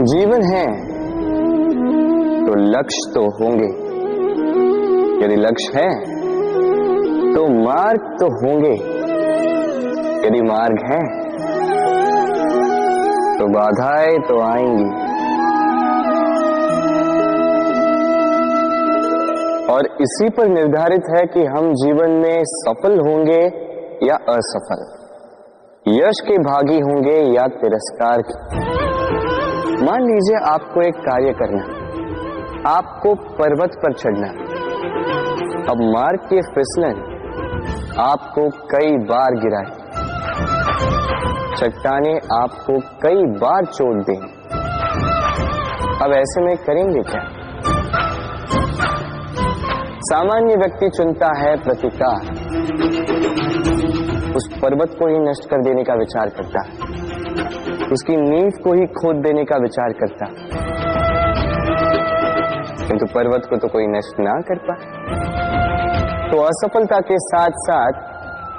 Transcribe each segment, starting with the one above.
जीवन है तो लक्ष्य तो होंगे, यदि लक्ष्य है तो मार्ग तो होंगे, यदि मार्ग है तो बाधाएं तो आएंगी। और इसी पर निर्धारित है कि हम जीवन में सफल होंगे या असफल, यश के भागी होंगे या तिरस्कार के। मान लीजिए आपको एक कार्य करना, आपको पर्वत पर चढ़ना। अब मार्ग के फिसलन आपको कई बार गिराए, चट्टाने आपको कई बार चोट दें। अब ऐसे में करेंगे क्या? सामान्य व्यक्ति चुनता है प्रतिकार, उस पर्वत को ही नष्ट कर देने का विचार करता है, उसकी नींव को ही खोद देने का विचार करता, किंतु पर्वत को तो कोई नष्ट ना कर पाए, तो असफलता के साथ साथ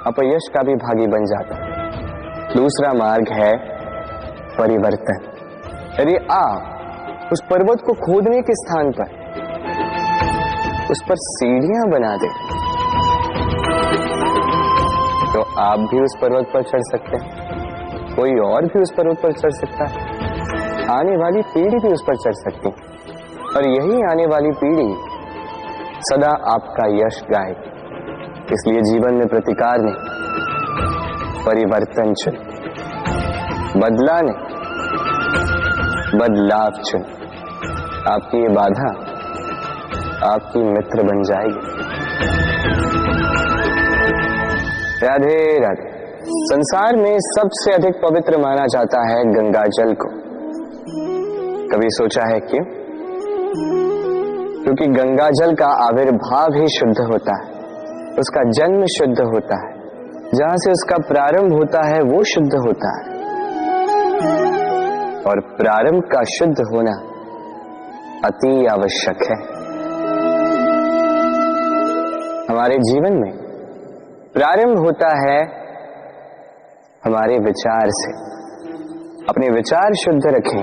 अपयश का भी भागी बन जाता है। दूसरा मार्ग है परिवर्तन। यदि आप उस पर्वत को खोदने के स्थान पर उस पर सीढ़ियां बना दे तो आप भी उस पर्वत पर चढ़ सकते हैं, कोई और भी उस पर्वत पर चढ़ सकता है, आने वाली पीढ़ी भी उस पर चढ़ सकती है, और यही आने वाली पीढ़ी सदा आपका यश गाएगी। इसलिए जीवन में प्रतिकार नहीं, परिवर्तन चुन, बदला नहीं, बदलाव चुन। आपकी ये बाधा आपकी मित्र बन जाएगी। राधे राधे। संसार में सबसे अधिक पवित्र माना जाता है गंगा जल को। कभी सोचा है क्यों? क्योंकि गंगा जल का आविर्भाव ही शुद्ध होता है, उसका जन्म शुद्ध होता है, जहां से उसका प्रारंभ होता है वो शुद्ध होता है, और प्रारंभ का शुद्ध होना अति आवश्यक है। हमारे जीवन में प्रारंभ होता है हमारे विचार से। अपने विचार शुद्ध रखें,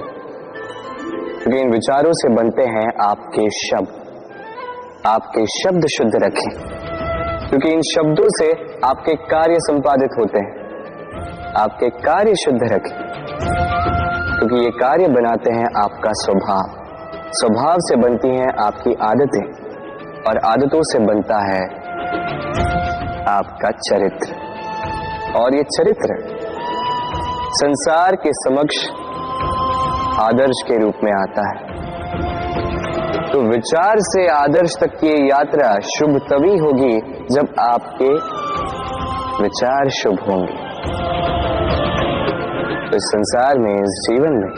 क्योंकि इन विचारों से बनते हैं आपके शब्द। आपके शब्द शुद्ध रखें, क्योंकि इन शब्दों से आपके कार्य संपादित होते हैं। आपके कार्य शुद्ध रखें, क्योंकि ये कार्य बनाते हैं आपका स्वभाव। स्वभाव से बनती हैं आपकी आदतें, और आदतों से बनता है आपका चरित्र, और ये चरित्र संसार के समक्ष आदर्श के रूप में आता है। तो विचार से आदर्श तक की यात्रा शुभ तभी होगी जब आपके विचार शुभ होंगे। तो इस संसार में, इस जीवन में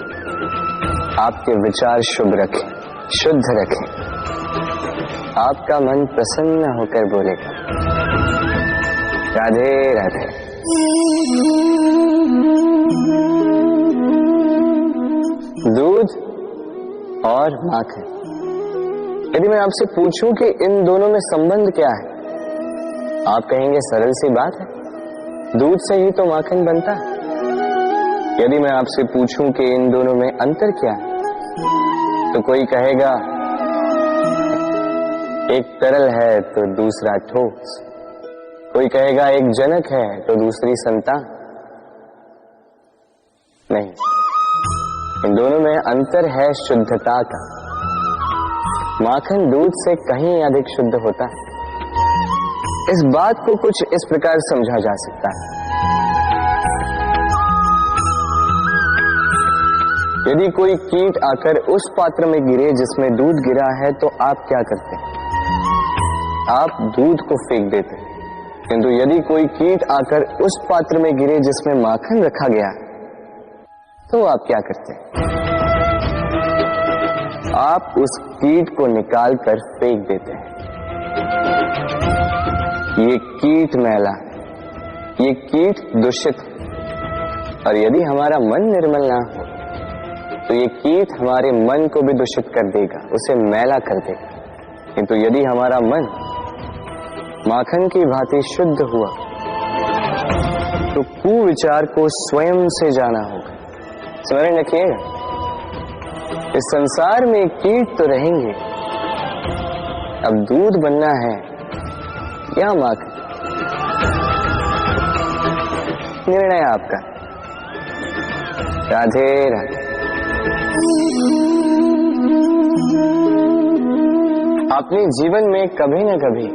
आपके विचार शुभ रखें, शुद्ध रखें, आपका मन प्रसन्न होकर बोलेगा। राधे राधे। दूध और माखन। यदि मैं आपसे पूछूं कि इन दोनों में संबंध क्या है, आप कहेंगे सरल सी बात है, दूध से ही तो माखन बनता है। यदि मैं आपसे पूछूं कि इन दोनों में अंतर क्या है, तो कोई कहेगा एक तरल है तो दूसरा ठोस, कोई कहेगा एक जनक है तो दूसरी संतान। नहीं, इन दोनों में अंतर है शुद्धता का। माखन दूध से कहीं अधिक शुद्ध होता है। इस बात को कुछ इस प्रकार समझा जा सकता है। यदि कोई कीट आकर उस पात्र में गिरे जिसमें दूध गिरा है, तो आप क्या करते हैं? आप दूध को फेंक देते। किंतु यदि कोई कीट आकर उस पात्र में गिरे जिसमें माखन रखा गया, तो आप क्या करते हैं? आप उस कीट को निकाल कर फेंक देते हैं। ये कीट मैला, ये कीट दूषित है। और यदि हमारा मन निर्मल ना हो, तो ये कीट हमारे मन को भी दूषित कर देगा, उसे मैला कर देगा। किंतु यदि हमारा मन माखन की भांति शुद्ध हुआ, तो कुविचार को स्वयं से जाना होगा। स्मरण रखिएगा, इस संसार में कीट तो रहेंगे, अब दूध बनना है या माखन, निर्णय आपका। राधे राधे। आपने जीवन में कभी न कभी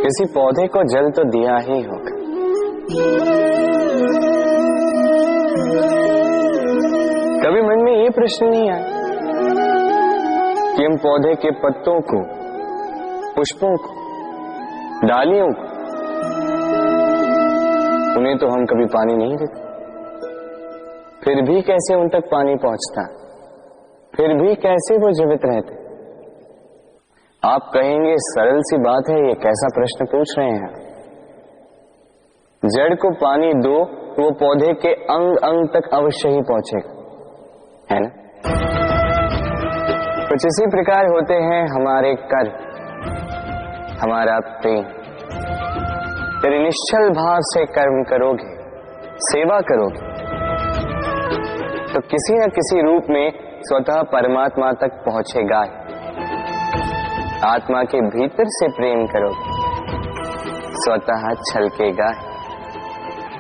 किसी पौधे को जल तो दिया ही होगा। कभी मन में ये प्रश्न नहीं आया कि हम पौधे के पत्तों को, पुष्पों को, डालियों को, उन्हें तो हम कभी पानी नहीं देते, फिर भी कैसे उन तक पानी पहुंचता, फिर भी कैसे वो जीवित रहते। आप कहेंगे सरल सी बात है, ये कैसा प्रश्न पूछ रहे हैं। जड़ को पानी दो, वो पौधे के अंग अंग तक अवश्य ही पहुंचेगा, है ना। कुछ इसी प्रकार होते हैं हमारे कर्म, हमारा प्रेम। तेरे निश्चल भाव से कर्म करोगे, सेवा करोगे, तो किसी न किसी रूप में स्वतः परमात्मा तक पहुंचेगा। आत्मा के भीतर से प्रेम करोगे, स्वतः छलकेगा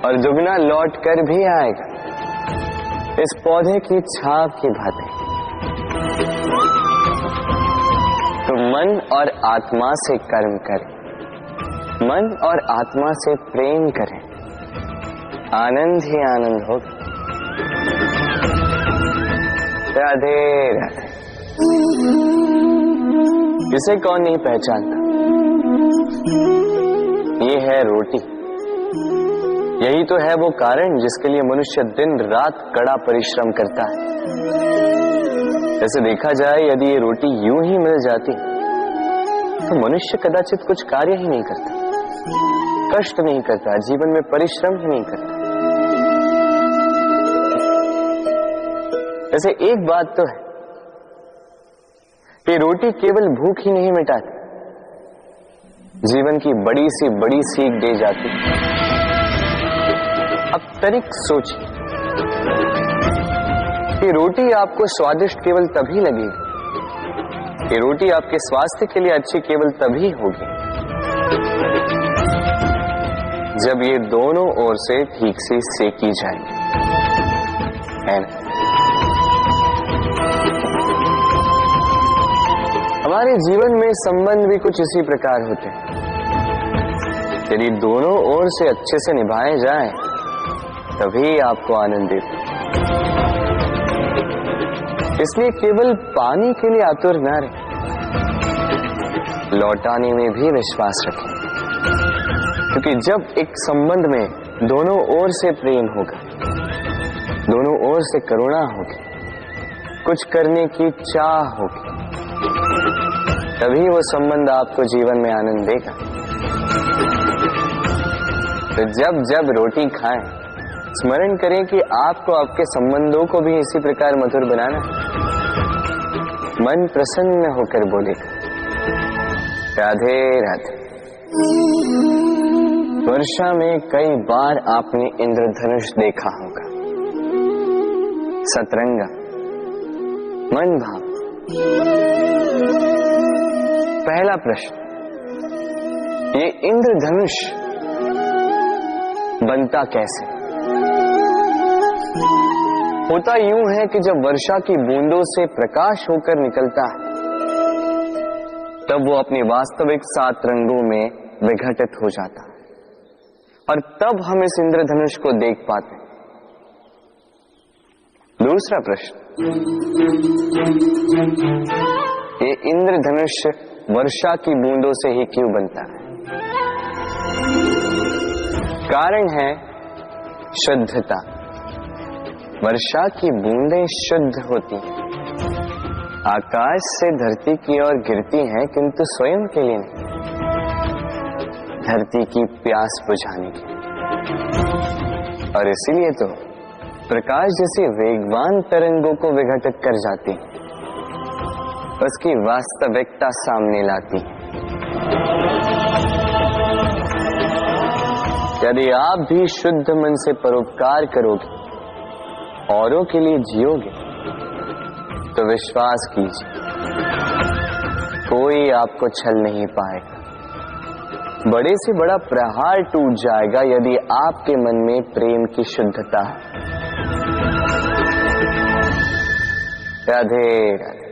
और दुगना लौट कर भी आएगा, इस पौधे की छाप की भांति। तो मन और आत्मा से कर्म करें, मन और आत्मा से प्रेम करें, आनंद ही आनंद होगा। राधे राधे। इसे कौन नहीं पहचानता, ये है रोटी। यही तो है वो कारण जिसके लिए मनुष्य दिन रात कड़ा परिश्रम करता है। जैसे देखा जाए, यदि ये रोटी यूं ही मिल जाती तो मनुष्य कदाचित कुछ कार्य ही नहीं करता, कष्ट नहीं करता, जीवन में परिश्रम ही नहीं करता। वैसे एक बात तो है कि रोटी केवल भूख ही नहीं मिटाती, जीवन की बड़ी सी बड़ी सीख दे जाती। अब तनिक सोचिए कि रोटी आपको स्वादिष्ट केवल तभी लगेगी, कि रोटी आपके स्वास्थ्य के लिए अच्छी केवल तभी होगी जब ये दोनों ओर से ठीक से सेकी जाए, है ना। हमारे जीवन में संबंध भी कुछ इसी प्रकार होते हैं। यदि दोनों ओर से अच्छे से निभाए जाए तभी आपको आनंद देते। इसलिए केवल पानी के लिए आतुर न रहे, लौटाने में भी विश्वास रखें। क्योंकि जब एक संबंध में दोनों ओर से प्रेम होगा, दोनों ओर से करुणा होगी, कुछ करने की चाह होगी, तभी वो संबंध आपको जीवन में आनंद देगा। तो जब जब रोटी खाएं, स्मरण करें कि आपको आपके संबंधों को भी इसी प्रकार मधुर बनाना है। मन प्रसन्न होकर बोलेगा, राधे राधे। वर्षा में कई बार आपने इंद्रधनुष देखा होगा, सतरंगा, मन भाव। पहला प्रश्न, ये इंद्रधनुष बनता कैसे? होता यूं है कि जब वर्षा की बूंदों से प्रकाश होकर निकलता है, तब वो अपने वास्तविक 7 रंगों में विघटित हो जाता है और तब हम इस इंद्रधनुष को देख पाते हैं। दूसरा प्रश्न, ये इंद्रधनुष वर्षा की बूंदों से ही क्यों बनता है? कारण है शुद्धता। वर्षा की बूंदें शुद्ध होती हैं, आकाश से धरती की ओर गिरती हैं, किंतु स्वयं के लिए नहीं, धरती की प्यास बुझाने के लिए। और इसीलिए तो प्रकाश जैसी वेगवान तरंगों को विघटित कर जाती है, उसकी वास्तविकता सामने लाती है। यदि आप भी शुद्ध मन से परोपकार करोगे, औरों के लिए जियोगे, तो विश्वास कीजिए, कोई आपको छल नहीं पाएगा। बड़े से बड़ा प्रहार टूट जाएगा यदि आपके मन में प्रेम की शुद्धता है। राधे राधे।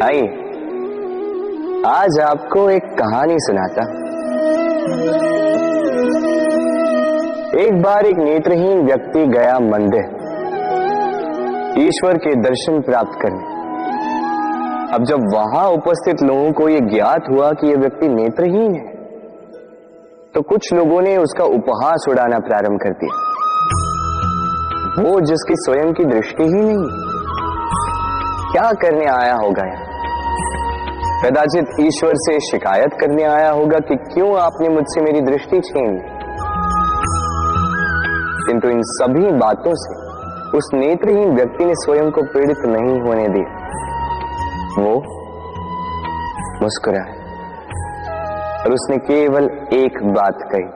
आइए, आज आपको एक कहानी सुनाता। एक बार एक नेत्रहीन व्यक्ति गया मंदिर ईश्वर के दर्शन प्राप्त करने। अब जब वहां उपस्थित लोगों को यह ज्ञात हुआ कि यह व्यक्ति नेत्रहीन है, तो कुछ लोगों ने उसका उपहास उड़ाना प्रारंभ कर दिया। वो जिसकी स्वयं की दृष्टि ही नहीं, क्या करने आया होगा यहाँ? कदाचित ईश्वर से शिकायत करने आया होगा कि क्यों आपने मुझसे मेरी दृष्टि छीन ली। किंतु इन सभी बातों से उस नेत्रहीन व्यक्ति ने स्वयं को पीड़ित नहीं होने दिया। वो मुस्कुराया और उसने केवल एक बात कही,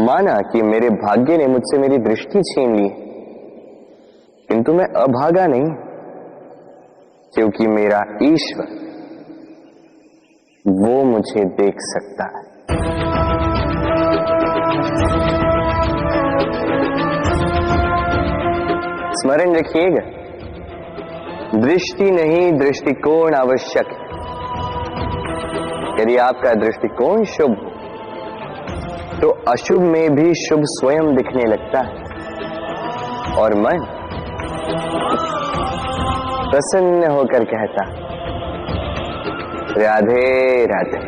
माना कि मेरे भाग्य ने मुझसे मेरी दृष्टि छीन ली, किंतु मैं अभागा नहीं, क्योंकि मेरा ईश्वर वो मुझे देख सकता है। स्मरण रखिएगा, दृष्टि नहीं दृष्टिकोण आवश्यक है। यदि आपका दृष्टिकोण शुभ हो तो अशुभ में भी शुभ स्वयं दिखने लगता है और मन प्रसन्न होकर कहता, राधे राधे।